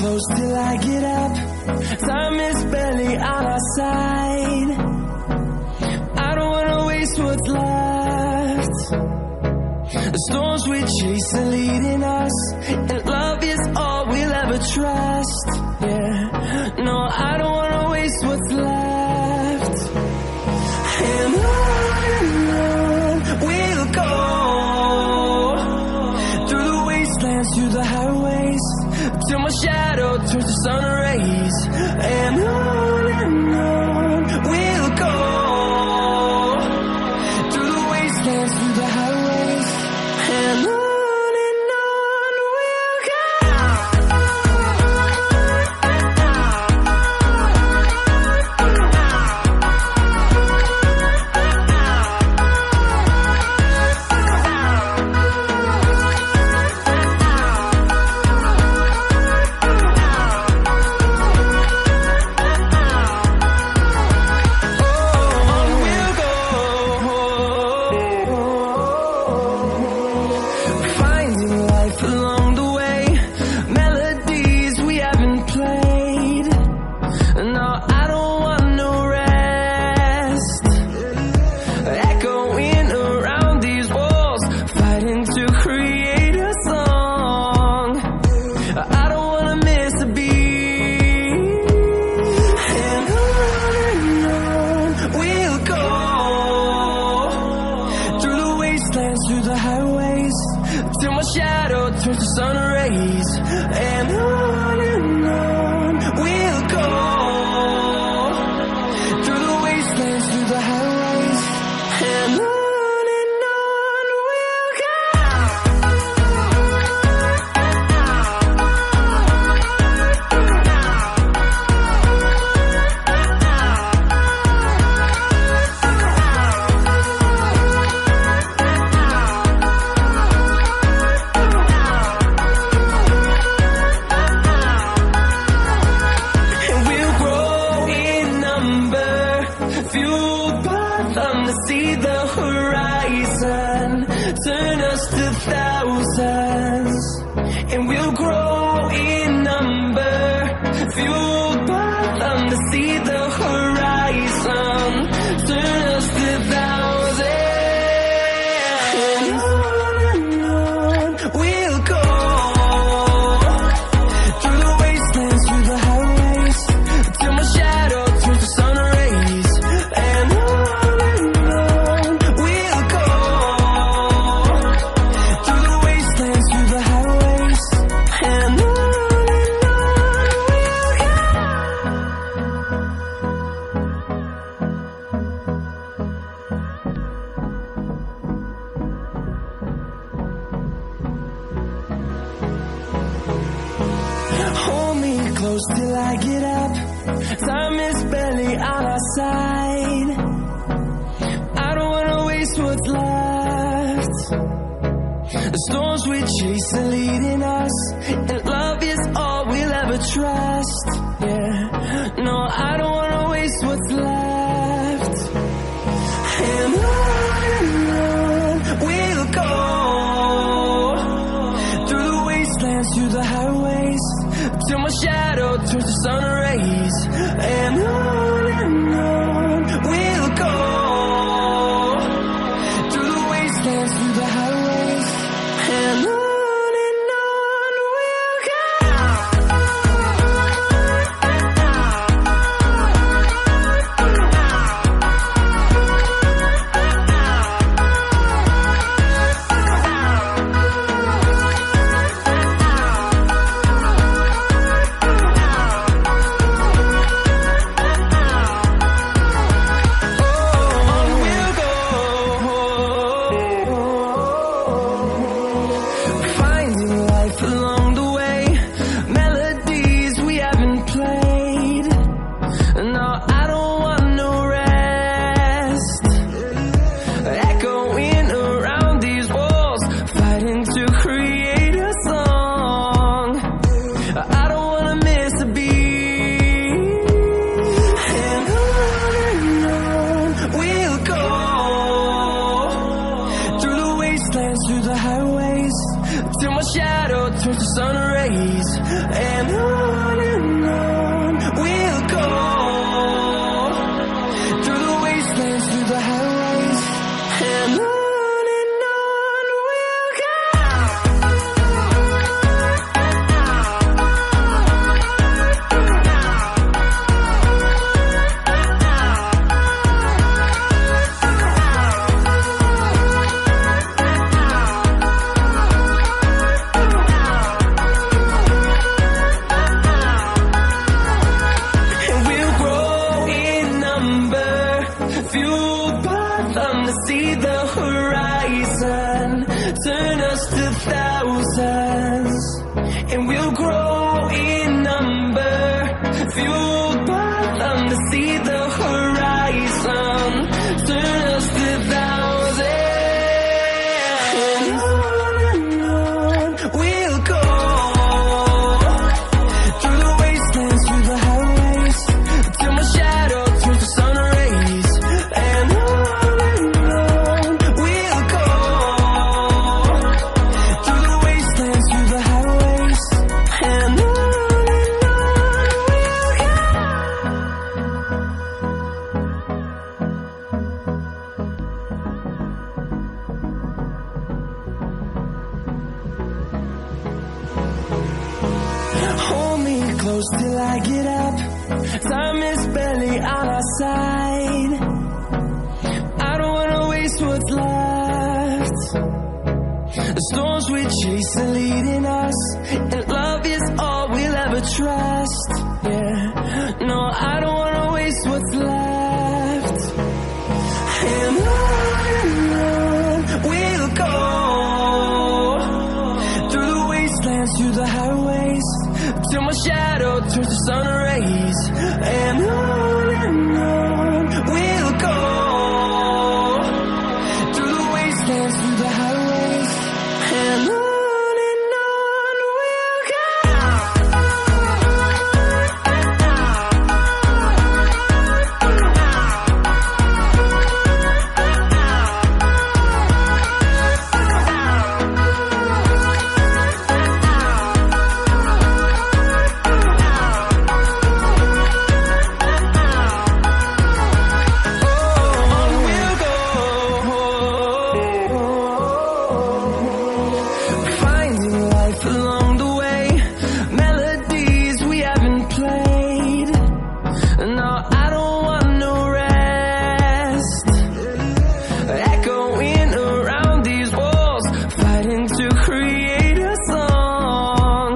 close till I get up. Time is barely on our side. I don't wanna waste what's left. The storms we chase are leading us, and love is all we'll ever trust. Yeah, no, I don't wanna waste what's left. And on we'll go, through the wastelands, through the highways, till my shadow turns to sun rays. And on we'll go, through the wastelands, through the highways, and on we'll go. Through the highways, till my shadow turns to sun rays. And on we'll go, through the wastelands, through the highways, and on we'll go. Fueled by them to see the horizon, turn us to thousands, and we'll grow in number. Fueled by them to see the horizon, turn us to thousands, and on we'll go, through the wastelands, through the highways, till my shadow turns to sun rays. And on we'll go, through the wastelands, through the highways, and on hold me close till I get up. Time is barely on our side. I don't wanna waste what's left. The storms we chase are leading us, and love is all we'll ever trust. Yeah, no, I don't wanna waste what's left. And on we'll go, through the wastelands, through the highways, till my shadow turns to sun rays. And on we'll go, through the wastelands, through the highways, and on we'll go. Through the highways, till my shadow turns to sun rays. And to see the horizon. Turn us to thousands, and we'll grow in number. Fueled by them to see the horizon. Turn us to thousands, and on we'll go. Through the wastelands, through the highways, till my shadow turns to sun rays. And on we'll go. Through the wastelands, through the highways, and on we'll go. Hold me close till I get up. Time is barely on our side. I don't wanna waste what's left. The storms we chase are leading us, and love is all we'll ever trust. Yeah, no, I don't wanna waste what's left. And on we'll go. Through the wastelands, through the highways, till my shadow turns to sun rays. And on we'll go. Through the wastelands, through the highways, and on we'll go. Finding life along the way, melodies we haven't played. No, I don't want no rest. Echoing around these walls, fighting to create a song.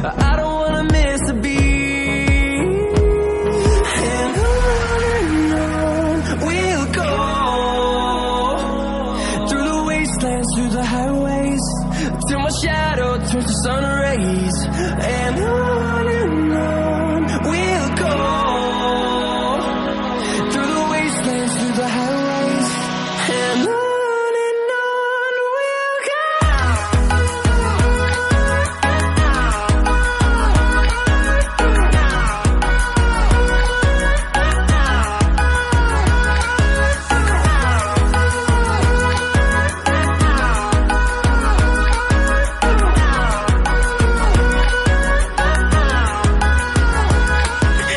I don't wanna miss a beat. And on we'll go. Through the wastelands, through the highways, till my shadow turns to sun rays. And on we'll go. Through the wastelands, through the highways, and on we'll go.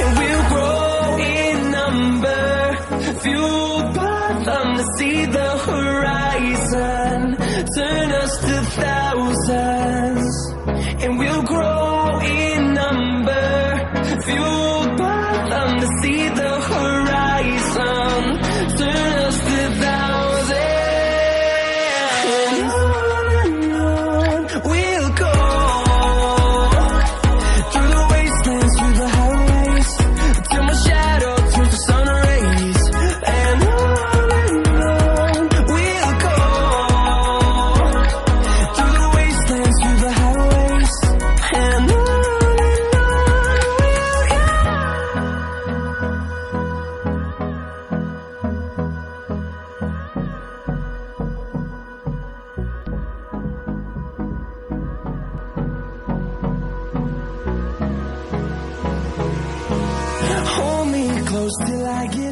And we'll grow in number, fueled by them to see the horizon. Turn us to thousands, and we'll grow in number, fueled by them to see the horizon. Turn us to thousands, and on we'll go. Through the wastelands, through the highways, till my shadow turns to sun rays. And on we'll go. Through the wastelands, through the highways, and on we'll go. Hold me close till I get